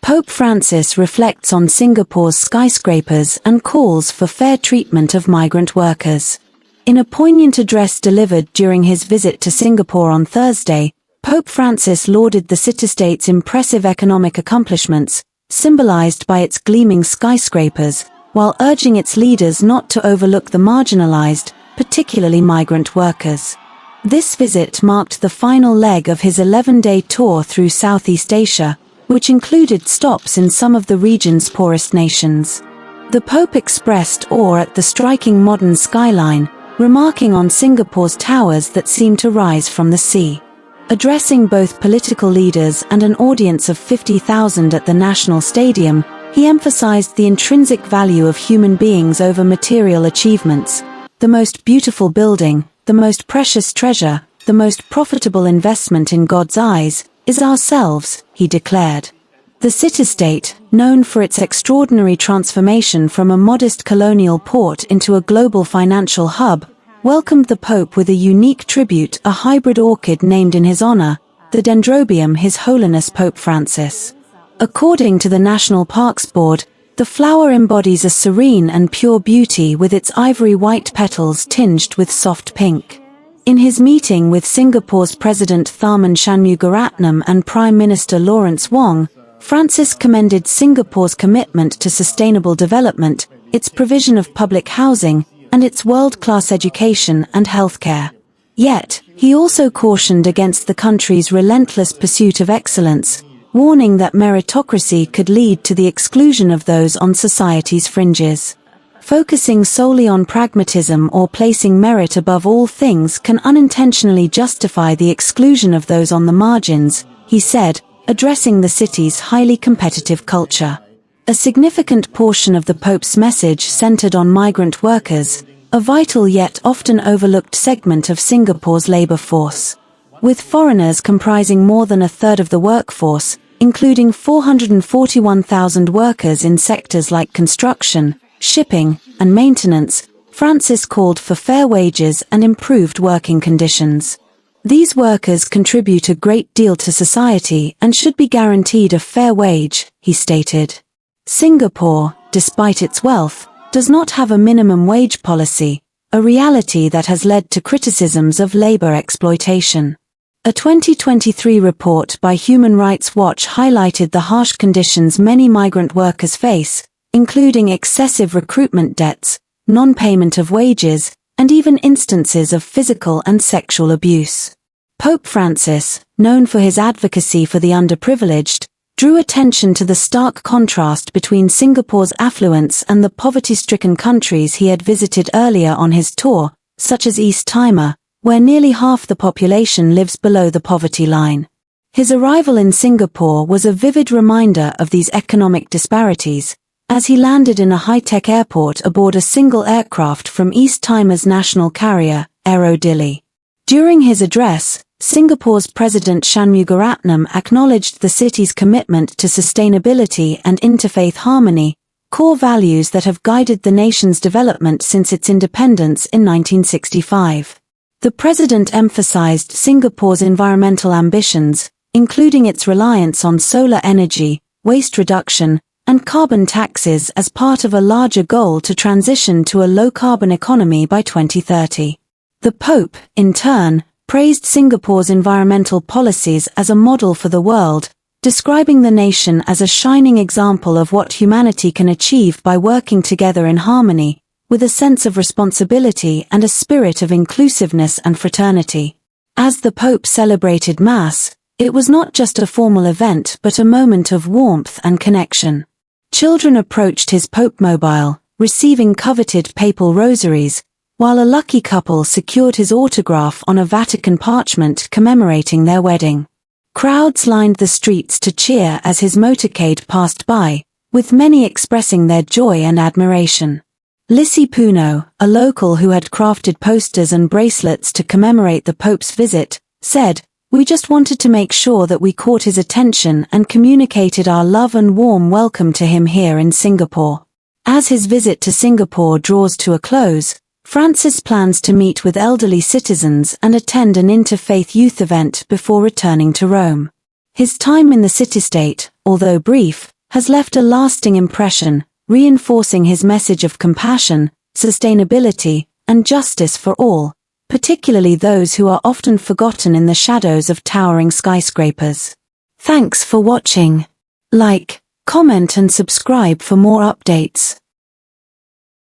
Pope Francis reflects on Singapore's skyscrapers and calls for fair treatment of migrant workers. In a poignant address delivered during his visit to Singapore on Thursday, Pope Francis lauded the city-state's impressive economic accomplishments, symbolized by its gleaming skyscrapers, while urging its leaders not to overlook the marginalized, particularly migrant workers. This visit marked the final leg of his 11-day tour through Southeast Asia, which included stops in some of the region's poorest nations. The Pope expressed awe at the striking modern skyline, remarking on Singapore's towers that seem to rise from the sea. Addressing both political leaders and an audience of 50,000 at the National Stadium, he emphasized the intrinsic value of human beings over material achievements. The most beautiful building, the most precious treasure, the most profitable investment in God's eyes, is ourselves, he declared. The city-state, known for its extraordinary transformation from a modest colonial port into a global financial hub, welcomed the Pope with a unique tribute, a hybrid orchid named in his honor, the Dendrobium His Holiness Pope Francis. According to the National Parks Board, the flower embodies a serene and pure beauty with its ivory-white petals tinged with soft pink. In his meeting with Singapore's President Tharman Shanmugaratnam and Prime Minister Lawrence Wong, Francis commended Singapore's commitment to sustainable development, its provision of public housing, and its world-class education and healthcare. Yet, he also cautioned against the country's relentless pursuit of excellence, warning that meritocracy could lead to the exclusion of those on society's fringes. Focusing solely on pragmatism or placing merit above all things can unintentionally justify the exclusion of those on the margins, he said, addressing the city's highly competitive culture. A significant portion of the Pope's message centered on migrant workers, a vital yet often overlooked segment of Singapore's labor force. With foreigners comprising more than a third of the workforce, including 441,000 workers in sectors like construction, shipping, and maintenance, Francis called for fair wages and improved working conditions. These workers contribute a great deal to society and should be guaranteed a fair wage, he stated. Singapore, despite its wealth, does not have a minimum wage policy, a reality that has led to criticisms of labor exploitation. A 2023 report by Human Rights Watch highlighted the harsh conditions many migrant workers face, including excessive recruitment debts, non-payment of wages, and even instances of physical and sexual abuse. Pope Francis, known for his advocacy for the underprivileged, drew attention to the stark contrast between Singapore's affluence and the poverty-stricken countries he had visited earlier on his tour, such as East Timor, where nearly half the population lives below the poverty line. His arrival in Singapore was a vivid reminder of these economic disparities, as he landed in a high-tech airport aboard a single aircraft from East Timor's national carrier, Aero Dili. During his address, Singapore's President Shanmugaratnam acknowledged the city's commitment to sustainability and interfaith harmony, core values that have guided the nation's development since its independence in 1965. The president emphasized Singapore's environmental ambitions, including its reliance on solar energy, waste reduction, and carbon taxes as part of a larger goal to transition to a low-carbon economy by 2030. The Pope, in turn, praised Singapore's environmental policies as a model for the world, describing the nation as a shining example of what humanity can achieve by working together in harmony, with a sense of responsibility and a spirit of inclusiveness and fraternity. As the Pope celebrated Mass, it was not just a formal event but a moment of warmth and connection. Children approached his Pope mobile, receiving coveted papal rosaries, while a lucky couple secured his autograph on a Vatican parchment commemorating their wedding. Crowds lined the streets to cheer as his motorcade passed by, with many expressing their joy and admiration. Lissy Puno, a local who had crafted posters and bracelets to commemorate the Pope's visit, said, "We just wanted to make sure that we caught his attention and communicated our love and warm welcome to him here in Singapore." As his visit to Singapore draws to a close, Francis plans to meet with elderly citizens and attend an interfaith youth event before returning to Rome. His time in the city-state, although brief, has left a lasting impression, reinforcing his message of compassion, sustainability, and justice for all, particularly those who are often forgotten in the shadows of towering skyscrapers. Thanks for watching. Like, comment and subscribe for more updates.